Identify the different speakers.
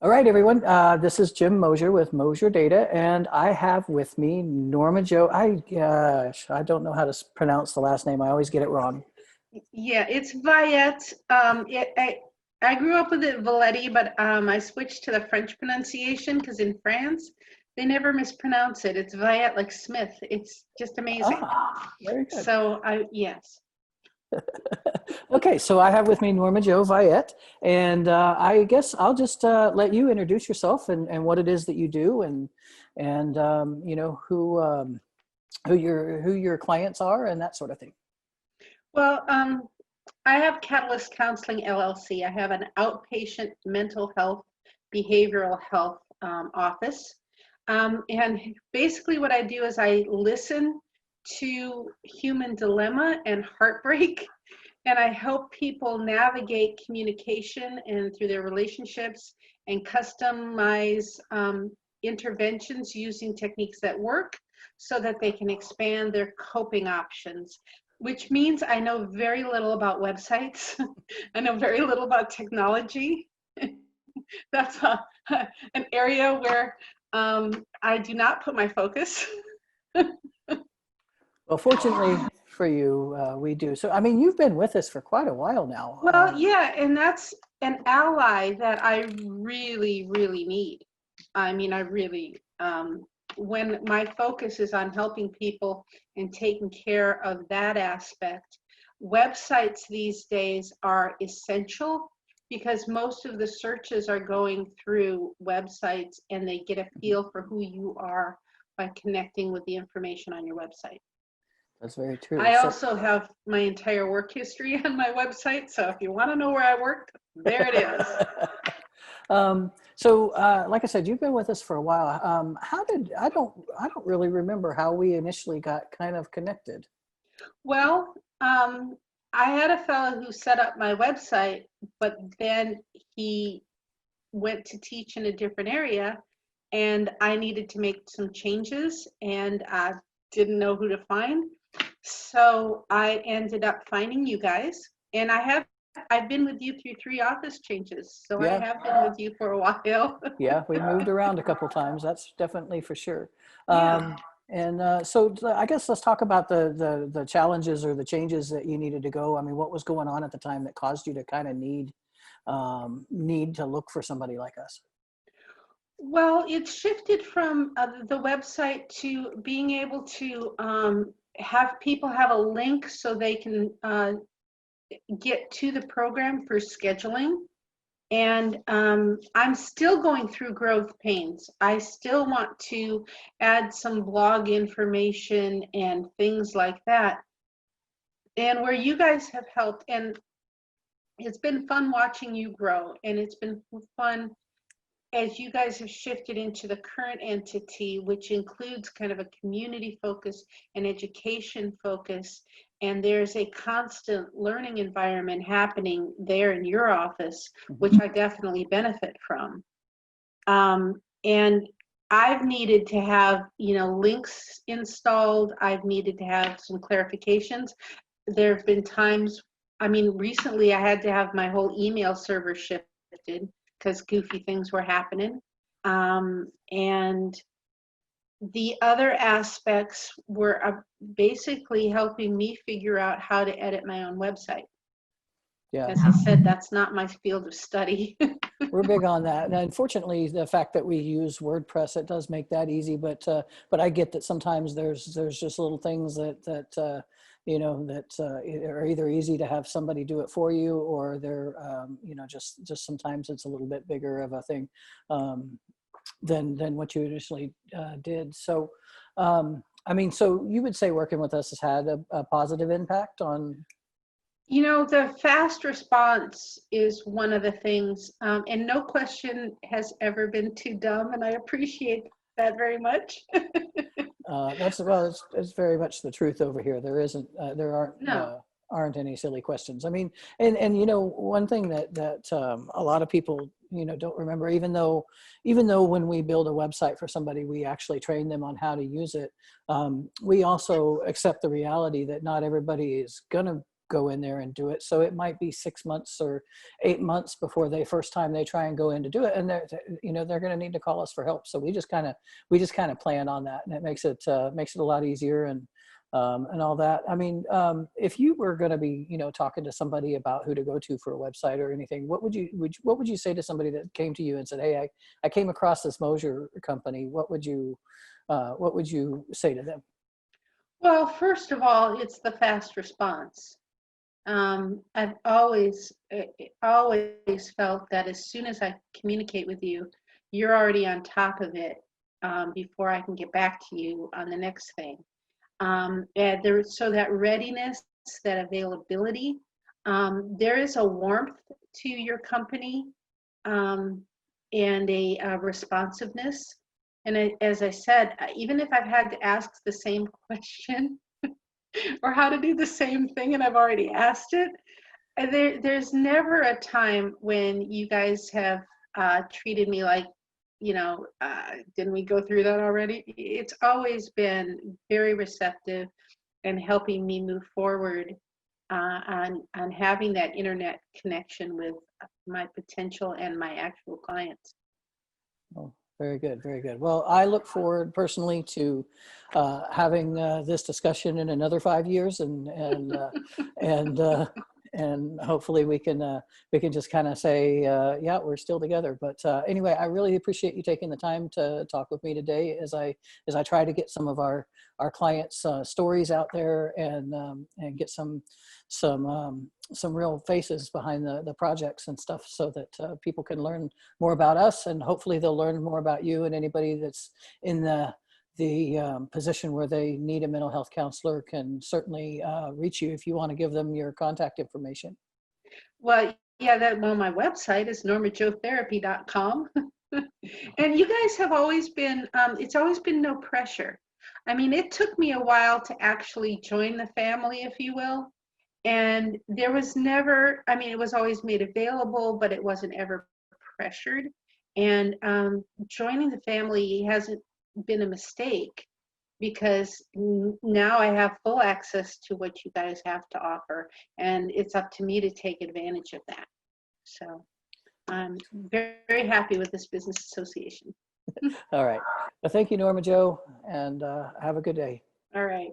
Speaker 1: All right, everyone. This is Jim Mosier with MosierData, and I have with me Norma Jo. I don't know how to pronounce the last name. I always get it wrong.
Speaker 2: Yeah, it's Vaillette. I grew up with it Valetti, but I switched to the French pronunciation because in France they never mispronounce it. It's Vaillette like Smith. It's just amazing.
Speaker 1: Very good.
Speaker 2: So yes.
Speaker 1: Okay, so I have with me Norma Jo Vaillette, and I guess I'll just let you introduce yourself and what it is that you do, and you know who your clients are and that sort of thing.
Speaker 2: Well, I have Catalyst Counseling LLC. I have an outpatient mental health, behavioral health office. And basically what I do is I listen to human dilemma and heartbreak, and I help people navigate communication and through their relationships and customize interventions using techniques that work so that they can expand their coping options, which means I know very little about websites. I know very little about technology. That's an area where I do not put my focus.
Speaker 1: Well, fortunately for you, we do. So, I mean, you've been with us for quite a while now.
Speaker 2: Well, yeah, and that's an ally that I really, really need. I mean, I really, when my focus is on helping people and taking care of that aspect, websites these days are essential because most of the searches are going through websites and they get a feel for who you are by connecting with the information on your website.
Speaker 1: That's very true.
Speaker 2: I also have my entire work history on my website, so if you want to know where I worked, there it is.
Speaker 1: Like I said, you've been with us for a while. I don't really remember how we initially got kind of connected.
Speaker 2: Well, I had a fellow who set up my website, but then he went to teach in a different area, and I needed to make some changes, and I didn't know who to find. So I ended up finding you guys, and I've been with you through 3 office changes, so yeah. I have been with you for a while.
Speaker 1: Yeah, we moved around a couple times. That's definitely for sure.
Speaker 2: Yeah.
Speaker 1: So I guess let's talk about the challenges or the changes that you needed to go. I mean, what was going on at the time that caused you to kind of need to look for somebody like us?
Speaker 2: Well, it's shifted from the website to being able to have people have a link so they can get to the program for scheduling. And I'm still going through growth pains. I still want to add some blog information and things like that. And where you guys have helped, and it's been fun watching you grow, and it's been fun as you guys have shifted into the current entity, which includes kind of a community focus and education focus, and there's a constant learning environment happening there in your office, which I definitely benefit from. And I've needed to have, links installed. I've needed to have some clarifications. There have been times, recently I had to have my whole email server shifted because goofy things were happening. And the other aspects were basically helping me figure out how to edit my own website. Yeah. As I said, that's not my field of study.
Speaker 1: We're big on that. And unfortunately, the fact that we use WordPress, it does make that easy. But I get that sometimes there's just little things that are either easy to have somebody do it for you, or they're just sometimes it's a little bit bigger of a thing than what you initially did. So so you would say working with us has had a positive impact on?
Speaker 2: The fast response is one of the things, and no question has ever been too dumb, and I appreciate that very much.
Speaker 1: It's very much the truth over here. There aren't any silly questions. I mean, and one thing that a lot of people don't remember, even though when we build a website for somebody, we actually train them on how to use it. We also accept the reality that not everybody is gonna go in there and do it. So it might be 6 months or 8 months before they first time they try and go in to do it, and they're going to need to call us for help. So we just kind of plan on that, and it makes it a lot easier and all that. I mean, if you were going to be, talking to somebody about who to go to for a website or anything, what would you say to somebody that came to you and said, "Hey, I came across this Mosier company." What would you say to them?
Speaker 2: Well, first of all, it's the fast response. I've always felt that as soon as I communicate with you, you're already on top of it before I can get back to you on the next thing. So that readiness, that availability, there is a warmth to your company and a responsiveness. And as I said, even if I've had to ask the same question or how to do the same thing and I've already asked it, there's never a time when you guys have treated me like, didn't we go through that already? It's always been very receptive and helping me move forward on having that internet connection with my potential and my actual clients.
Speaker 1: Oh, very good, very good. Well, I look forward personally to having this discussion in another 5 years, and hopefully we can just kind of say, yeah, we're still together. But anyway, I really appreciate you taking the time to talk with me today as I try to get some of our clients' stories out there and get some real faces behind the projects and stuff, so that people can learn more about us, and hopefully they'll learn more about you. And anybody that's in the position where they need a mental health counselor can certainly reach you if you want to give them your contact information.
Speaker 2: Well, yeah, my website is normajotherapy.com. And you guys have always been, it's always been no pressure. I mean, it took me a while to actually join the family, if you will. And there was never, I mean, it was always made available, but it wasn't ever pressured. And joining the family hasn't been a mistake, because now I have full access to what you guys have to offer, and it's up to me to take advantage of that. So I'm very, very happy with this business association.
Speaker 1: All right. Well, thank you, Norma Jo, and have a good day.
Speaker 2: All right.